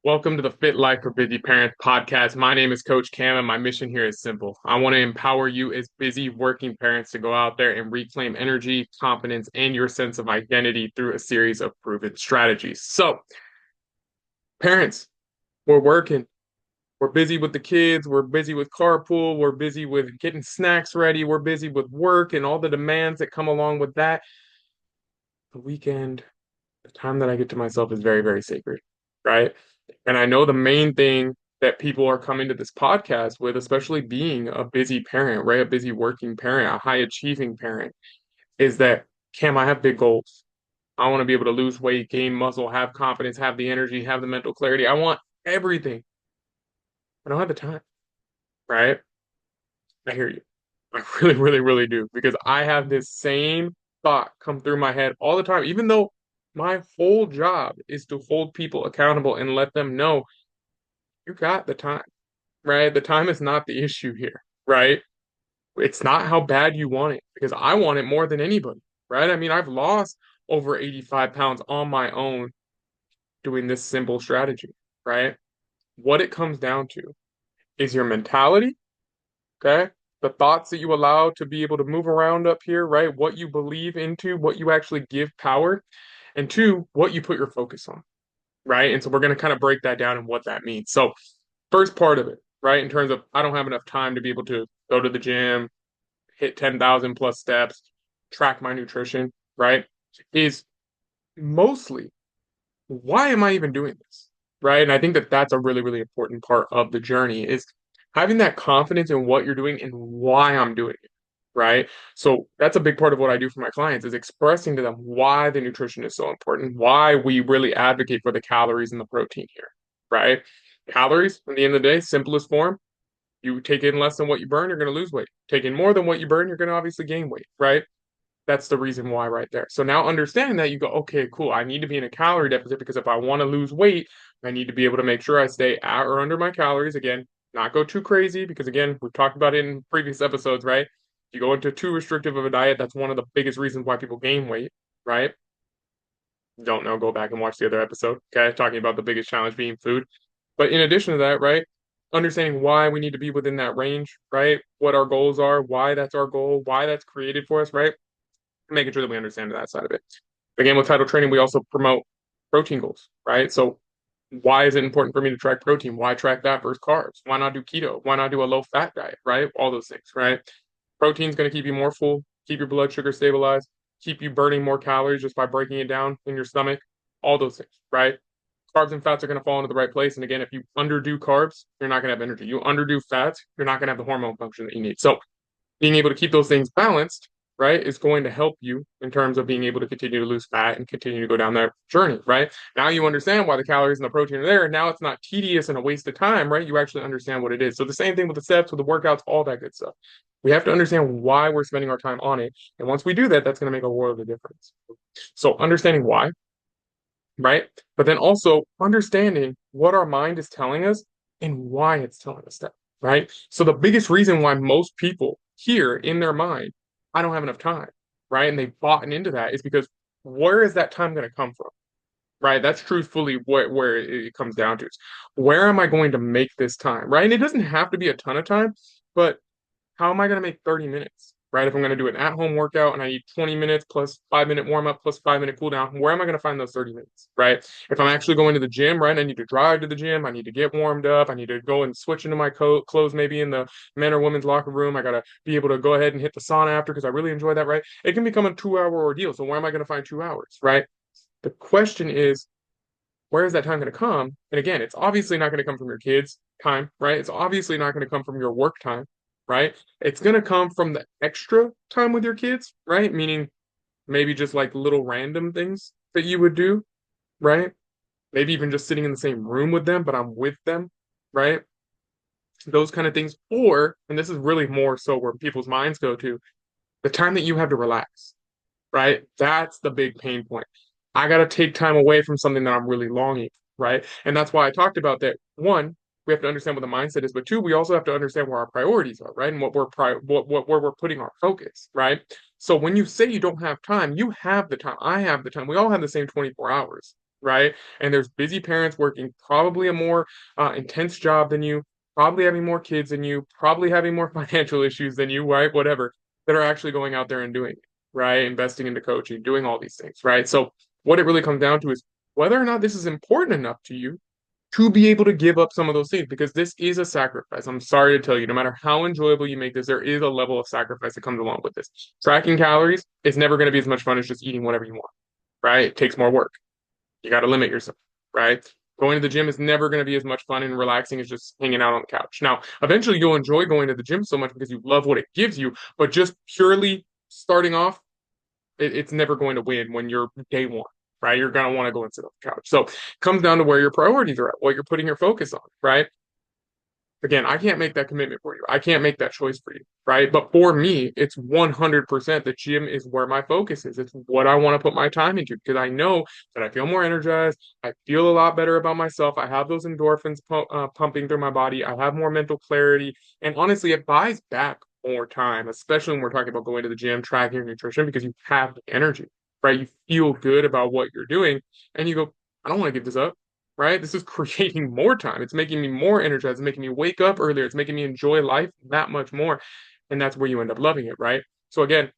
Welcome to the Fit Life for Busy Parents podcast. My name is Coach Cam, and my mission here is simple. I want to empower you as busy working parents to go out there and reclaim energy, confidence, and your sense of identity through a series of proven strategies. So, parents, we're working. We're busy with the kids. We're busy with carpool. We're busy with getting snacks ready. We're busy with work and all the demands that come along with that. The weekend, the time that I get to myself is very, very sacred, right? And I know the main thing that people are coming to this podcast with, especially being a busy parent, right? A busy working parent, a high achieving parent, is that, Cam, I have big goals. I want to be able to lose weight, gain muscle, have confidence, have the energy, have the mental clarity. I want everything. I don't have the time, right? I hear you. I really, really, really do. Because I have this same thought come through my head all the time, even though my whole job is to hold people accountable and let them know you got the time, right? The time is not the issue here, right? It's not how bad you want it, because I want it more than anybody, right? I mean, I've lost over 85 pounds on my own doing this simple strategy, right? What it comes down to is your mentality, okay? The thoughts that you allow to be able to move around up here, right? What you believe into, what you actually give power, and two, what you put your focus on, right? And so we're going to kind of break that down and what that means. So, first part of it, right, in terms of I don't have enough time to be able to go to the gym, hit 10,000 plus steps, track my nutrition, right, is mostly why am I even doing this, right? And I think that that's a really, really important part of the journey is having that confidence in what you're doing and why I'm doing it, right? So that's a big part of what I do for my clients is expressing to them why the nutrition is so important, why we really advocate for the calories and the protein here, right? Calories, at the end of the day, simplest form, you take in less than what you burn, you're going to lose weight. Take in more than what you burn, you're going to obviously gain weight, right? That's the reason why right there. So now understanding that you go, okay, cool. I need to be in a calorie deficit because if I want to lose weight, I need to be able to make sure I stay at or under my calories. Again, not go too crazy because again, we've talked about it in previous episodes, right? If you go into too restrictive of a diet, that's one of the biggest reasons why people gain weight, right? Don't know, go back and watch the other episode, okay? Talking about the biggest challenge being food. But in addition to that, right? Understanding why we need to be within that range, right? What our goals are, why that's our goal, why that's created for us, right? Making sure that we understand that side of it. Again, with title training, we also promote protein goals, right? So why is it important for me to track protein? Why track that versus carbs? Why not do keto? Why not do a low fat diet, right? All those things, right? Protein's going to keep you more full, keep your blood sugar stabilized, keep you burning more calories just by breaking it down in your stomach, all those things, right? Carbs and fats are going to fall into the right place. And again, if you underdo carbs, you're not going to have energy. You underdo fats, you're not going to have the hormone function that you need. So being able to keep those things balanced, right, is going to help you in terms of being able to continue to lose fat and continue to go down that journey, right? Now you understand why the calories and the protein are there. Now it's not tedious and a waste of time, right? You actually understand what it is. So the same thing with the steps, with the workouts, all that good stuff. We have to understand why we're spending our time on it. And once we do that, that's going to make a world of difference. So understanding why, right? But then also understanding what our mind is telling us and why it's telling us that, right? So the biggest reason why most people hear in their mind, I don't have enough time, right? And they've bought into that is because where is that time going to come from? Right? That's truthfully where it comes down to. Is where am I going to make this time? Right? And it doesn't have to be a ton of time, but how am I going to make 30 minutes? Right? If I'm going to do an at-home workout and I need 20 minutes plus 5 minute warm-up plus 5 minute cool down, where am I going to find those 30 minutes? Right? If I'm actually going to the gym, right? I need to drive to the gym. I need to get warmed up. I need to go and switch into my clothes maybe in the men or women's locker room. I got to be able to go ahead and hit the sauna after because I really enjoy that, right? It can become a 2 hour ordeal. So where am I going to find 2 hours? Right? The question is, where is that time going to come? And again, it's obviously not going to come from your kids' time, right? It's obviously not going to come from your work time, right? It's going to come from the extra time with your kids, right? Meaning maybe just like little random things that you would do, right? Maybe even just sitting in the same room with them, but I'm with them, right? Those kind of things. Or, and this is really more so where people's minds go to, the time that you have to relax, right? That's the big pain point. I got to take time away from something that I'm really longing, right? And that's why I talked about that. One, we have to understand what the mindset is, but two, we also have to understand where our priorities are, right? And what where we're putting our focus, right? So when you say you don't have time, you have the time. I have the time. We all have the same 24 hours. right? And there's busy parents working probably a more intense job than you, probably having more kids than you, probably having more financial issues than you, right? Whatever, that are actually going out there and doing it, right? Investing into coaching, doing all these things, right? So what it really comes down to is whether or not this is important enough to you to be able to give up some of those things because this is a sacrifice. I'm sorry to tell you, no matter how enjoyable you make this, there is a level of sacrifice that comes along with this. Tracking calories is never going to be as much fun as just eating whatever you want, right? It takes more work. You got to limit yourself, right? Going to the gym is never going to be as much fun and relaxing as just hanging out on the couch. Now, eventually you'll enjoy going to the gym so much because you love what it gives you, but just purely starting off, it's never going to win when you're day one, right? You're going to want to go and sit on the couch. So it comes down to where your priorities are at, what you're putting your focus on, right? Again, I can't make that commitment for you. I can't make that choice for you, right? But for me, it's 100% the gym is where my focus is. It's what I want to put my time into because I know that I feel more energized. I feel a lot better about myself. I have those endorphins pumping through my body. I have more mental clarity. And honestly, it buys back more time, especially when we're talking about going to the gym, tracking your nutrition, because you have the energy, right? You feel good about what you're doing. And you go, I don't want to give this up, right? This is creating more time. It's making me more energized. It's making me wake up earlier. It's making me enjoy life that much more. And that's where you end up loving it, right? So again,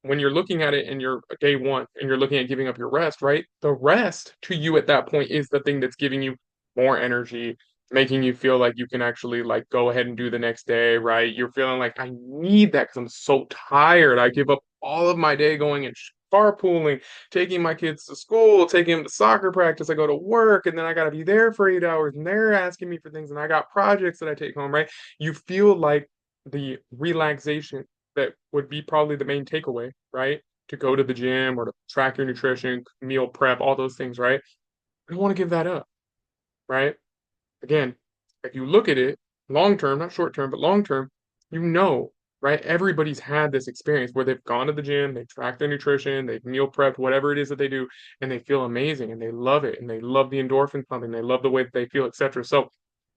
when you're looking at it in your day one and you're looking at giving up your rest, right? The rest to you at that point is the thing that's giving you more energy, making you feel like you can actually like go ahead and do the next day, right? You're feeling like I need that because I'm so tired. I give up all of my day going and carpooling, taking my kids to school, taking them to soccer practice. I go to work and then I got to be there for 8 hours and they're asking me for things and I got projects that I take home, right? You feel like the relaxation that would be probably the main takeaway, right? To go to the gym or to track your nutrition, meal prep, all those things, right? I don't want to give that up, right? Again, if you look at it long term, not short term, but long term, you know, right? Everybody's had this experience where they've gone to the gym, they track their nutrition, they've meal prepped, whatever it is that they do, and they feel amazing and they love it and they love the endorphin pumping, they love the way that they feel, etc. So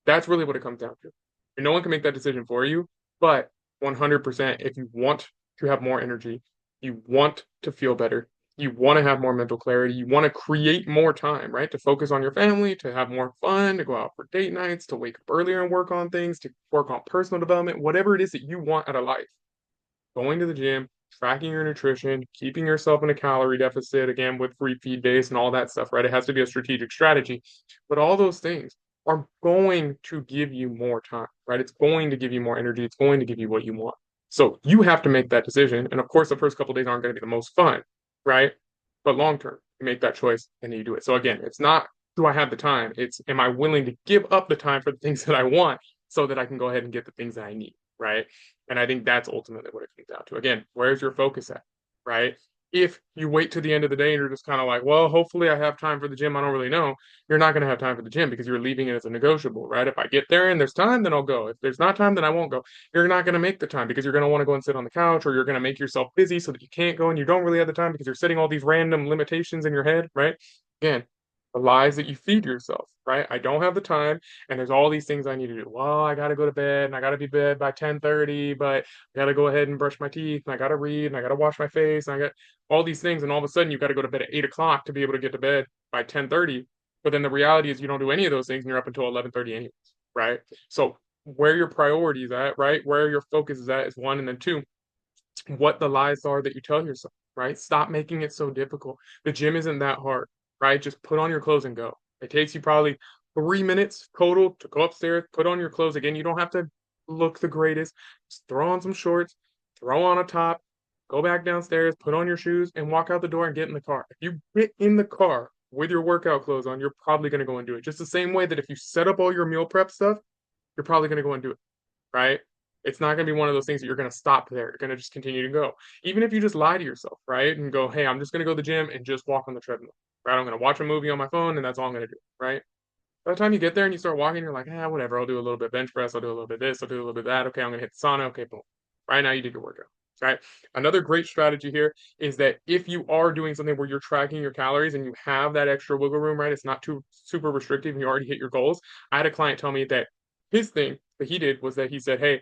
that's really what it comes down to. And no one can make that decision for you, but 100%, if you want to have more energy, you want to feel better, you want to have more mental clarity, you want to create more time, right? To focus on your family, to have more fun, to go out for date nights, to wake up earlier and work on things, to work on personal development, whatever it is that you want out of life. Going to the gym, tracking your nutrition, keeping yourself in a calorie deficit, again, with free feed days and all that stuff, right? It has to be a strategic strategy. But all those things are going to give you more time, right? It's going to give you more energy. It's going to give you what you want. So you have to make that decision. And of course, the first couple days aren't going to be the most fun, right? But long term, you make that choice and then you do it. So again, it's not do I have the time? It's am I willing to give up the time for the things that I want so that I can go ahead and get the things that I need, right? And I think that's ultimately what it comes down to. Again, where's your focus at, right? If you wait to the end of the day and you're just kind of like, well, hopefully I have time for the gym, I don't really know, you're not going to have time for the gym because you're leaving it as a negotiable, right? If I get there and there's time, then I'll go. If there's not time, then I won't go. You're not going to make the time because you're going to want to go and sit on the couch or you're going to make yourself busy so that you can't go and you don't really have the time because you're setting all these random limitations in your head, right? Again, the lies that you feed yourself, right? I don't have the time and there's all these things I need to do. Well, I got to go to bed and I got to be bed by 10:30, but I got to go ahead and brush my teeth and I got to read and I got to wash my face and I got all these things. And all of a sudden you got to go to bed at 8 o'clock to be able to get to bed by 10:30. But then the reality is you don't do any of those things and you're up until 11:30 anyways, right? So where your priorities at, right? Where your focus is at is one. And then two, what the lies are that you tell yourself, right? Stop making it so difficult. The gym isn't that hard, right? Just put on your clothes and go. It takes you probably 3 minutes total to go upstairs, put on your clothes. Again, you don't have to look the greatest. Just throw on some shorts, throw on a top, go back downstairs, put on your shoes, and walk out the door and get in the car. If you get in the car with your workout clothes on, you're probably going to go and do it. Just the same way that if you set up all your meal prep stuff, you're probably going to go and do it, right? It's not going to be one of those things that you're going to stop there. You're going to just continue to go. Even if you just lie to yourself, right? And go, hey, I'm just going to go to the gym and just walk on the treadmill, right? I'm going to watch a movie on my phone and that's all I'm going to do, right? By the time you get there and you start walking, you're like, whatever. I'll do a little bit of bench press. I'll do a little bit of this. I'll do a little bit of that. Okay, I'm going to hit the sauna. Okay, boom. Right now you did your workout. Right. Another great strategy here is that if you are doing something where you're tracking your calories and you have that extra wiggle room, right? It's not too super restrictive and you already hit your goals. I had a client tell me that his thing that he did was that he said, hey,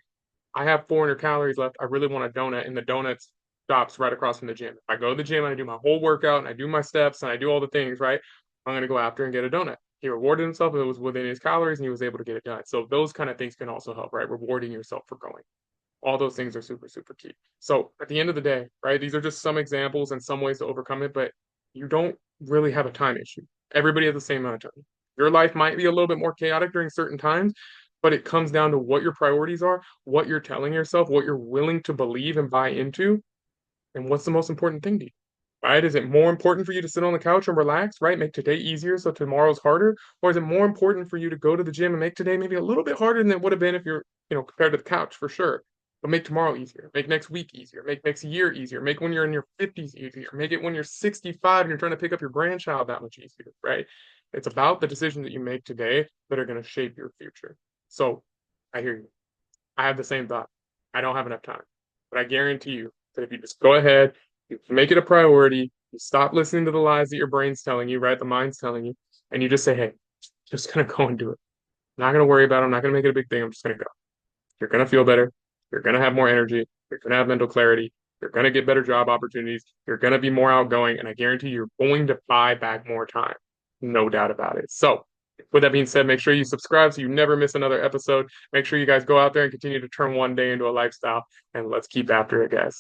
I have 400 calories left. I really want a donut, and the donut's stops right across from the gym. If I go to the gym and I do my whole workout and I do my steps and I do all the things, right? I'm going to go after and get a donut. He rewarded himself. It was within his calories and he was able to get it done. So those kind of things can also help, right? Rewarding yourself for going. All those things are super, super key. So at the end of the day, right, these are just some examples and some ways to overcome it, but you don't really have a time issue. Everybody has the same amount of time. Your life might be a little bit more chaotic during certain times, but it comes down to what your priorities are, what you're telling yourself, what you're willing to believe and buy into, and what's the most important thing to you. Right? Is it more important for you to sit on the couch and relax, right? Make today easier so tomorrow's harder? Or is it more important for you to go to the gym and make today maybe a little bit harder than it would have been if you're, compared to the couch for sure? But make tomorrow easier, make next week easier, make next year easier, make when you're in your 50s easier, make it when you're 65 and you're trying to pick up your grandchild that much easier, right? It's about the decisions that you make today that are going to shape your future. So I hear you. I have the same thought. I don't have enough time. But I guarantee you that if you just go ahead, you make it a priority, you stop listening to the lies that your brain's telling you, right? The mind's telling you, and you just say, hey, just gonna go and do it. I'm not gonna worry about it. I'm not gonna make it a big thing. I'm just gonna go. You're gonna feel better. You're gonna have more energy. You're gonna have mental clarity. You're gonna get better job opportunities. You're gonna be more outgoing, and I guarantee you're going to buy back more time. No doubt about it. So, with that being said, make sure you subscribe so you never miss another episode. Make sure you guys go out there and continue to turn one day into a lifestyle, and let's keep after it, guys.